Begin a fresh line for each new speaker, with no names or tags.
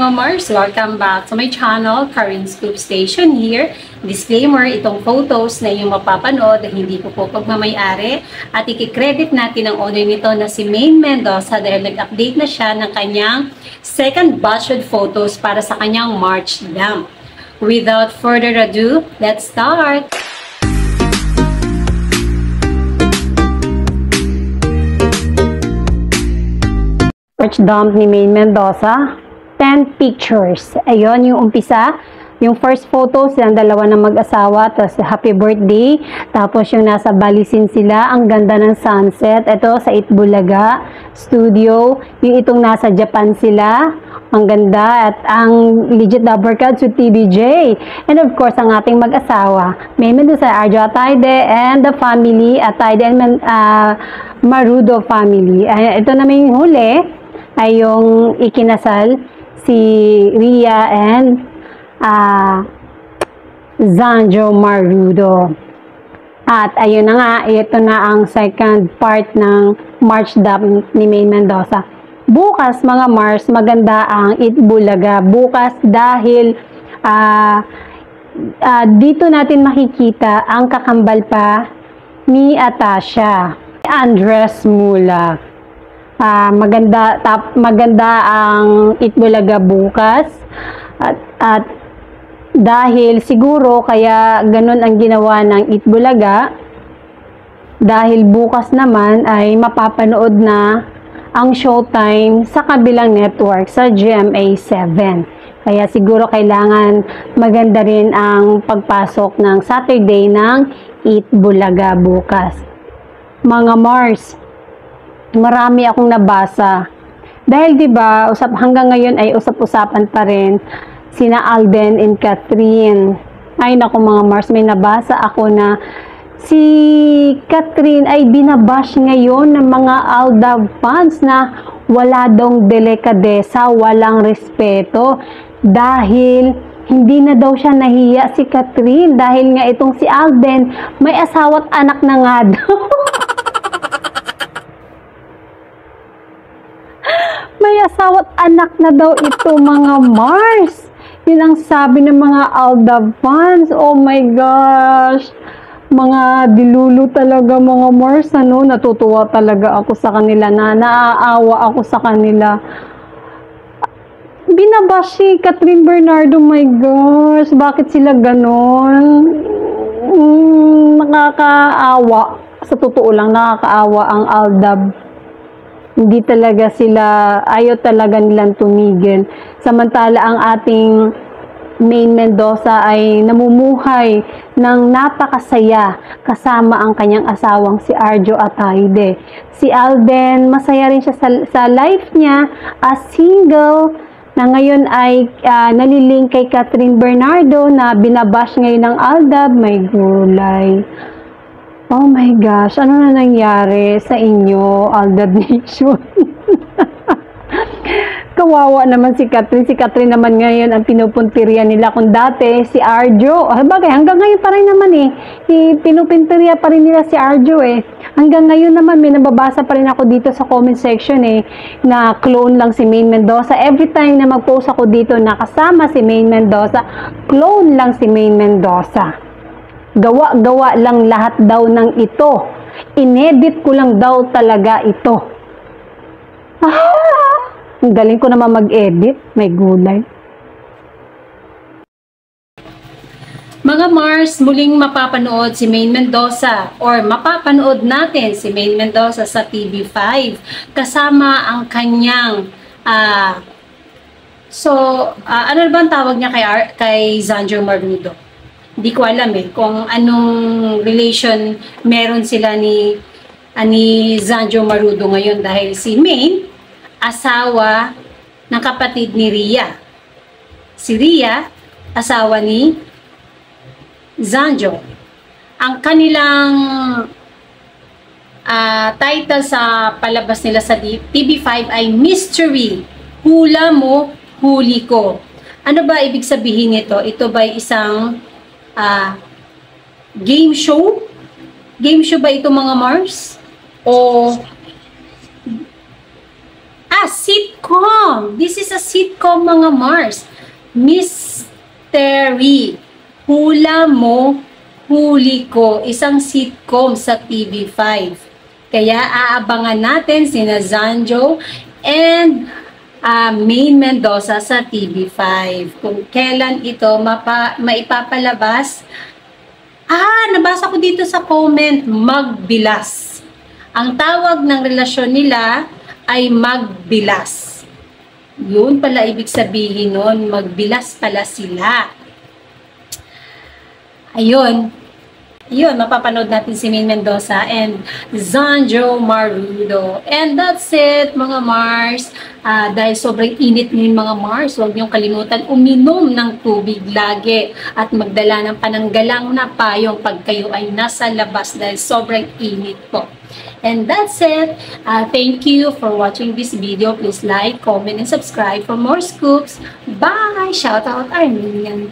mga Mars! Welcome back to my channel, Karin Scoop Station here. Disclaimer, itong photos na inyong mapapanood ay hindi ko po pagmamayari at ikikredit natin ang owner nito na si Maine Mendoza dahil nag-update na siya ng kanyang second batch of photos para sa kanyang March dump. Without further ado, let's start! March dump ni Maine Mendoza, 10 pictures. Ayun, yung umpisa. Yung first photo, silang dalawa na mag-asawa, tapos happy birthday. Tapos yung nasa Balisin sila, ang ganda ng sunset. Ito sa Itbulaga studio. Yung itong nasa Japan sila, ang ganda. At ang legit lover cards with TBJ. And of course, ang ating mag-asawa, Maine Mendoza, Arjo Atayde, and the family, Atayde and Marudo family. Ito naman yung huli, ay yung ikinasal si Ria and Zanjo Marudo. At ayun na nga, ito na ang second part ng March dump ni Maine Mendoza. Bukas mga Mars, maganda ang Itbulaga. Bukas dahil dito natin makikita ang kakambal pa ni Atasha, Andres Mula. Maganda ang Itbulaga bukas at dahil siguro kaya ganun ang ginawa ng Itbulaga dahil bukas naman ay mapapanood na ang showtime sa kabilang network sa GMA7. Kaya siguro kailangan maganda rin ang pagpasok ng Saturday ng Itbulaga bukas. Mga Mars, marami akong nabasa. Dahil 'di ba, hanggang ngayon ay usap-usapan pa rin sina Alden and Catherine. Ay naku mga Mars, may nabasa ako na si Catherine ay binabash ngayon ng mga Aldab fans na wala daw delikadesa, walang respeto dahil hindi na daw siya nahiya si Catherine dahil nga itong si Alden may asawa't anak na nga daw. May asawa't anak na daw ito mga Mars. Yun ang sabi ng mga Aldab fans. Oh my gosh. Mga dilulu talaga mga Mars. Ano? Natutuwa talaga ako sa kanila. Naaawa ako sa kanila. Binabash si Catherine Bernardo. My gosh. Bakit sila ganon? Nakakaawa. Sa totoo lang, nakakaawa ang Aldab. Hindi talaga sila, ayaw talaga nilang tumigil. Samantala ang ating Maine Mendoza ay namumuhay ng napakasaya kasama ang kanyang asawang si Arjo Atayde. Si Alden, masaya rin siya sa life niya as single na ngayon ay naliling kay Catherine Bernardo na binabash ngayon ng Aldab. May gulay. Oh my gosh, ano na nangyari sa inyo, Aldab Nation? Kawawa naman si Catherine. Si Catherine naman ngayon ang pinupuntirya nila. Kung dati, si Arjo, bagay, hanggang ngayon pa rin naman pinupintirya pa rin nila si Arjo Hanggang ngayon naman, may nababasa pa rin ako dito sa comment section na clone lang si Maine Mendoza. Every time na mag-post ako dito na kasama si Maine Mendoza, clone lang si Maine Mendoza. Gawa-gawa lang lahat daw ng ito. Inedit ko lang daw talaga ito. Ang galing ko naman mag-edit. May gulay. Mga Mars, muling mapapanood si Maine Mendoza or mapapanood natin si Maine Mendoza sa TV5 kasama ang kanyang ano ba ang tawag niya kay Zanjo Marudo? Hindi ko alam kung anong relation meron sila ni Zanjo Marudo ngayon dahil si Maine, asawa ng kapatid ni Ria. Si Ria, asawa ni Zanjo. Ang kanilang title sa palabas nila sa TV5 ay Mystery, Hula Mo, Huli Ko. Ano ba ibig sabihin nito? Ito ba isang game show? Game show ba ito mga Mars? O Sitcom. This is a sitcom, mga Mars. Mystery. Hula Mo, Huli Ko. Isang sitcom sa TV5. Kaya aabangan natin sina Zanjo and Maine Mendoza sa TV5. Kung kailan ito maipapalabas. Nabasa ko dito sa comment, magbilas. Ang tawag ng relasyon nila ay magbilas. Yun pala ibig sabihin nun, magbilas pala sila. Ayun, mapapanood natin si Maine Mendoza and Zanjo Marudo. And that's it, mga Mars. Dahil sobrang init ngayon, mga Mars, huwag niyong kalimutan uminom ng tubig lagi at magdala ng pananggalang na payong pag kayo ay nasa labas dahil sobrang init po. And that's it. Thank you for watching this video. Please like, comment, and subscribe for more scoops. Bye! Shout out Armenian.